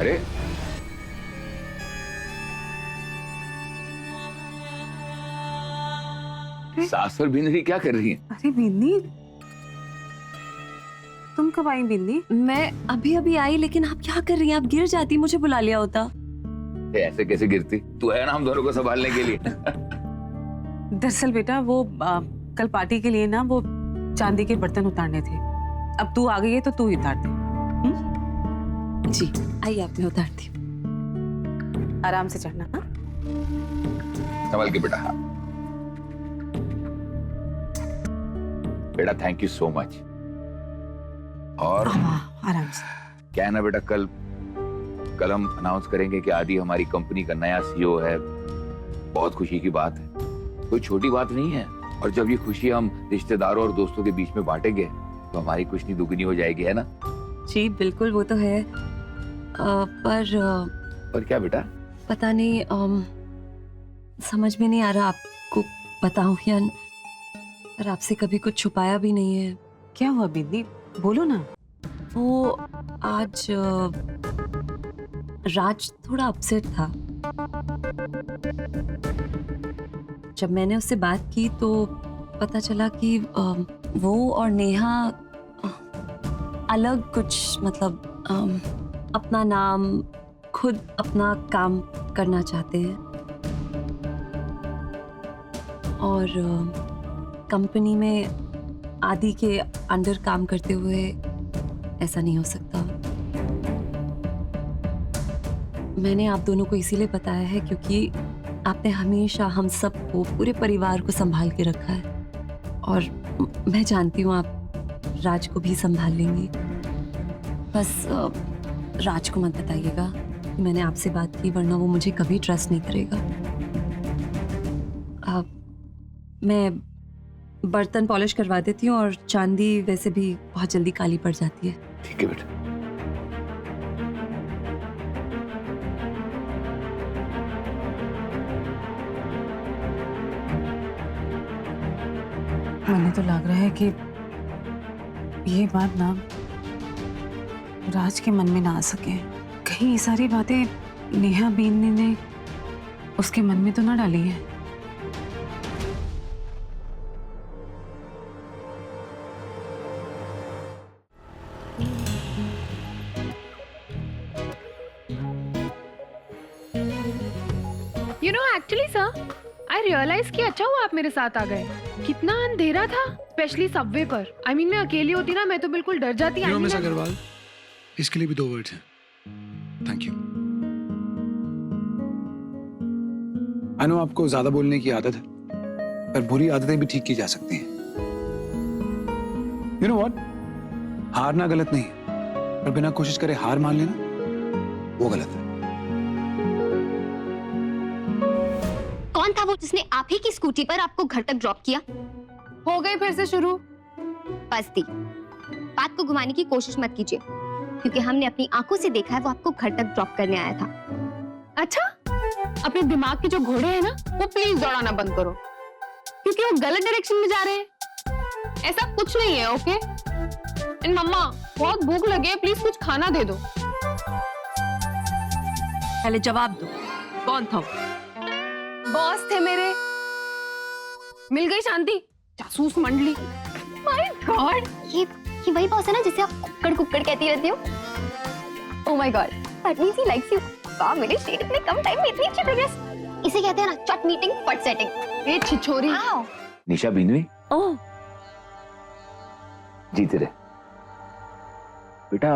अरे सास और बिंदी क्या कर रही हैं? अरे बिंदी, तुम कब आई बिंदी? मैं अभी अभी आई, लेकिन आप क्या कर रही हैं? आप गिर जाती, मुझे बुला लिया होता। ऐसे कैसे गिरती? तू है ना हम दोनों को संभालने के लिए। दरअसल बेटा वो कल पार्टी के लिए ना वो चांदी के बर्तन उतारने थे। अब तू आ गई है तो तू ही उतार दे। जी आइए, आप मैं उतारती हूँ। आराम से चढ़ना। हाँ संभल के बेटा। हाँ बेटा, थैंक यू सो मच। और आराम से। क्या है ना बेटा, कल हम अनाउंस करेंगे कि आदि हमारी कंपनी का नया सीईओ है। बहुत खुशी की बात है, कोई छोटी बात नहीं है। और जब ये खुशी हम रिश्तेदारों और दोस्तों के बीच में बांटेंगे तो हमारी खुशी दुगनी हो जाएगी, है ना? जी बिल्कुल, वो तो है। पर क्या बेटा? पता नहीं, समझ में नहीं आ रहा आपको बताऊं या पर आपसे कभी कुछ छुपाया भी नहीं है। क्या हुआ बिंदी, बोलो ना। वो आज राज थोड़ा अपसेट था। जब मैंने उससे बात की तो पता चला कि वो और नेहा अलग कुछ, मतलब अपना नाम, खुद अपना काम करना चाहते हैं। और कंपनी में आदि के अंडर काम करते हुए ऐसा नहीं हो सकता। मैंने आप दोनों को इसीलिए बताया है क्योंकि आपने हमेशा हम सबको, पूरे परिवार को संभाल के रखा है। और मैं जानती हूँ आप राज को भी संभाल लेंगी। बस राज को मत बताइएगा कि मैंने आपसे बात की, वरना वो मुझे कभी ट्रस्ट नहीं करेगा। मैं बर्तन पॉलिश करवा देती हूँ, और चांदी वैसे भी बहुत जल्दी काली पड़ जाती है। ठीक है बेटा। मुझे तो लग रहा है कि ये बात ना राज के मन में ना आ सके। कहीं ये सारी बातें नेहा बिंदी ने उसके मन में तो ना डाली है। You know, actually, sir, I realized कि अच्छा हुआ आप मेरे साथ आ गए। कितना अंधेरा था, स्पेशली सबवे पर। I mean, मैं अकेली होती ना, मैं तो बिल्कुल डर जाती। मिस अग्रवाल, इसके लिए भी 2 वर्ड्स हैं। Thank you. आई नो आपको ज्यादा बोलने की आदत है, पर बुरी आदतें भी ठीक की जा सकती हैं। यू नो व्हाट, हारना गलत नहीं, पर बिना कोशिश करे हार मान लेना वो गलत है। कौन था वो जिसने आप ही की स्कूटी पर आपको घर तक ड्रॉप किया? हो गई फिर से शुरू। बस दी, बात को घुमाने की कोशिश मत कीजिए, क्योंकि हमने अपनी आंखों से देखा है वो आपको घर तक ड्रॉप करने आया था। अच्छा, अपने दिमाग के जो घोड़े हैं ना, वो प्लीज दौड़ाना बंद करो, क्योंकि वो गलत डायरेक्शन में जा रहे हैं। ऐसा कुछ नहीं है, ओके? एंड मम्मा, बहुत भूख लगी है, प्लीज कुछ खाना दे दो। पहले जवाब दो, कौन था? बॉस थे मेरे। मिल गई शांति, जासूस मंडली। माय गॉड, ये वही बॉस है ना जिसे आप कुक्कड़ कुक्कड़ कहती रहती हो? Oh my God, that means he likes you. वाह, मेरे शेर इतने कम टाइम में इतनी अच्छी प्रोग्रेस। इसे कहते हैं ना चट मीटिंग फट सेटिंग। ये छिछोरी। निशा बिंदवी, ओह जीते रहे बेटा।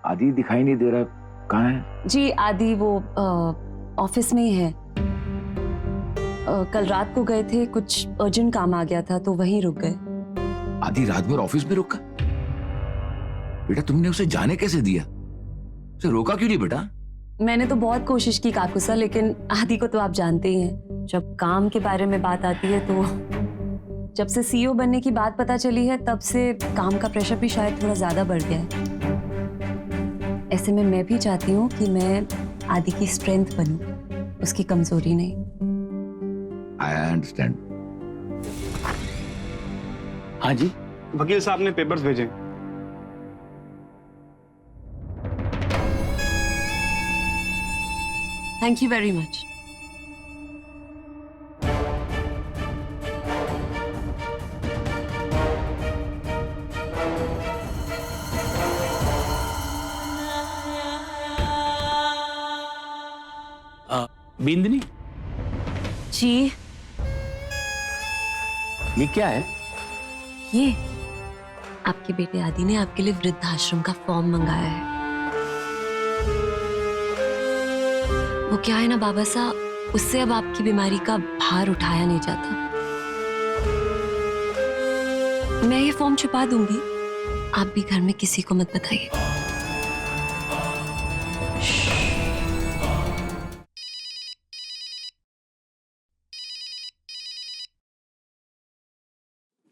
आदि दिखाई नहीं दे रहा, कहाँ है? जी, आदि वो ऑफिस में ही है। कल रात को गए थे, कुछ अर्जेंट काम आ गया था तो वहीं रुक गए। आदि रात भर ऑफिस में रुका? बेटा तुमने उसे जाने कैसे दिया? उसे रोका क्यों नहीं बेटा? मैंने तो बहुत कोशिश की काकू सर, लेकिन आदि को तो आप जानते ही हैं, जब काम के बारे में बात आती है तो जब से सीईओ बनने की बात पता चली है तब से काम का प्रेशर भी शायद थोड़ा ज्यादा बढ़ गया है। ऐसे में मैं भी चाहती हूँ कि मैं आदि की स्ट्रेंथ बनूं, उसकी कमजोरी नहीं। I understand. हाँ जी, वकील साहब ने पेपर्स भेजे। Thank you very much. बिंदनी, जी ये क्या है? ये आपके बेटे आदि ने आपके लिए वृद्धाश्रम का फॉर्म मंगाया है। वो क्या है ना बाबा साहब, उससे अब आपकी बीमारी का भार उठाया नहीं जाता। मैं ये फॉर्म छुपा दूंगी, आप भी घर में किसी को मत बताइए।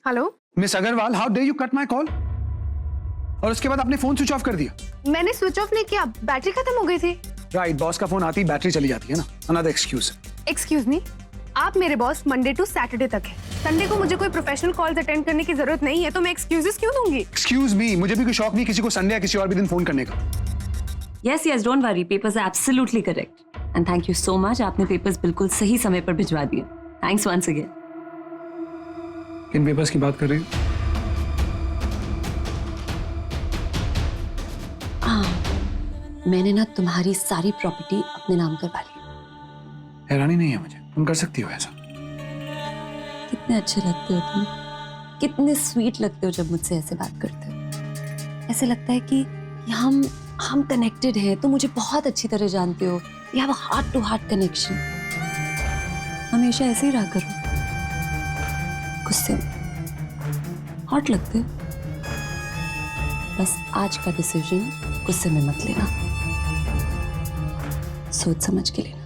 Hello miss Agrawal, how dare you cut my call? और उसके बाद आपने फोन स्विच ऑफ कर दिया। मैंने स्विच ऑफ नहीं किया, बैटरी खत्म हो गई थी। राइट, बॉस का फोन आती ही बैटरी चली जाती है ना, अनदर एक्सक्यूज। एक्सक्यूज मी, आप मेरे बॉस मंडे टू सैटरडे तक है। संडे को मुझे कोई प्रोफेशनल कॉल्स अटेंड करने की जरूरत नहीं है, तो मैं एक्सक्यूजेस क्यों दूंगी? एक्सक्यूज मी, मुझे भी कोई शौक नहीं किसी को संडे या किसी और भी दिन फोन करने का। Yes yes, don't worry, papers are absolutely correct and thank you so much. आपने पेपर्स बिल्कुल सही समय पर भिजवा दिए। Thanks once again. किन पेपर्स की बात कर रही हो? मैंने ना तुम्हारी सारी प्रॉपर्टी अपने नाम करवा ली। हैरानी नहीं है मुझे, तुम कर सकती हो ऐसा। कितने अच्छे लगते हो तुम, कितने स्वीट लगते हो जब मुझसे ऐसे बात करते हो। ऐसे लगता है कि हम कनेक्टेड हैं, तुम मुझे बहुत अच्छी तरह जानते हो। You have a heart to heart connection. हमेशा ऐसे ही रहा करो। गुस्से में हॉट लगते हो। बस आज का डिसीजन गुस्से में मत लेना, सोच समझ के लेना।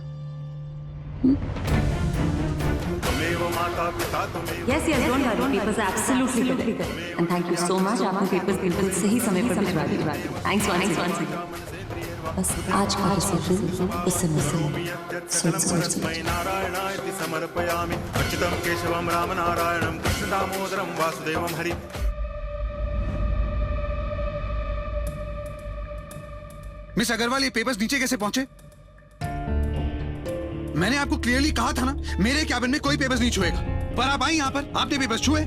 Yes yes, don't worry, papers are absolutely correct and thank you so much. आपने पेपर्स बिल्कुल सही समय पर भिजवा दिए। Thanks once again. बस आज का डिसीजन गुस्से में लेना, सोच समझ के। नारायणाय समर्पयामि अच्युतं केशवं रामनारायणं कृष्ण दामोदरं वासुदेवं हरि। मिस अग्रवाल, ये पेपर्स नीचे कैसे पहुंचे? मैंने आपको क्लियरली कहा था ना, मेरे कैबिन में कोई पेपर्स नहीं छुएगा, पर आप आई यहाँ पर, आपने पेपर्स छुए।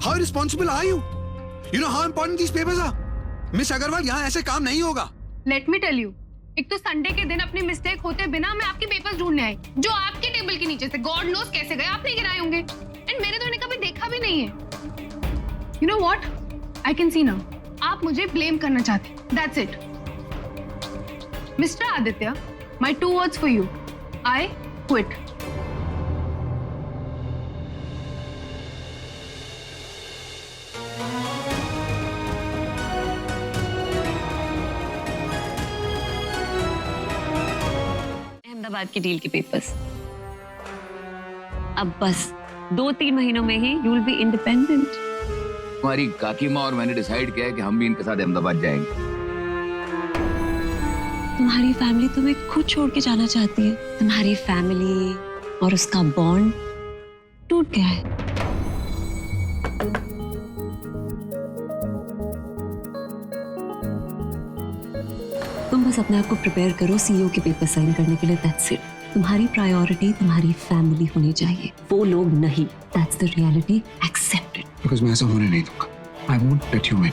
How responsible are you? You know how important these papers are. Miss Agrawal, यहाँ ऐसे काम नहीं होगा। लेट मी टेल यू, एक तो संडे के दिन अपनी मिस्टेक होते बिना मैं आपके पेपर्स ढूंढने आई, जो आपके टेबल के नीचे से गॉड नोस कैसे गए, आपने गिराए होंगे। एंड मैंने तो इन्हें कभी देखा भी नहीं है। You know what, I can see now, आप मुझे ब्लेम करना चाहते। That's it. Mister Aditya, my 2 words for you. I quit. Ahmedabad की डील के पेपर्स। अब बस 2-3 महीनों में ही यू विल बी इंडिपेंडेंट। हमारी काकी माँ और मैंने डिसाइड किया है कि हम भी इनके साथ अहमदाबाद जाएंगे। तुम्हारी फैमिली तुम्हें खुद छोड़ के जाना चाहती है। तुम्हारी फैमिली और उसका बॉन्ड टूट गया है। तुम बस अपने आप को प्रिपेयर करो सीईओ के पेपर साइन करने के लिए। That's it. तुम्हारी प्रायोरिटी तुम्हारी फैमिली होनी चाहिए, वो लोग नहीं। That's the reality, accept it. Because मैं ऐसा होने नहीं दूंगा। I won't let you win.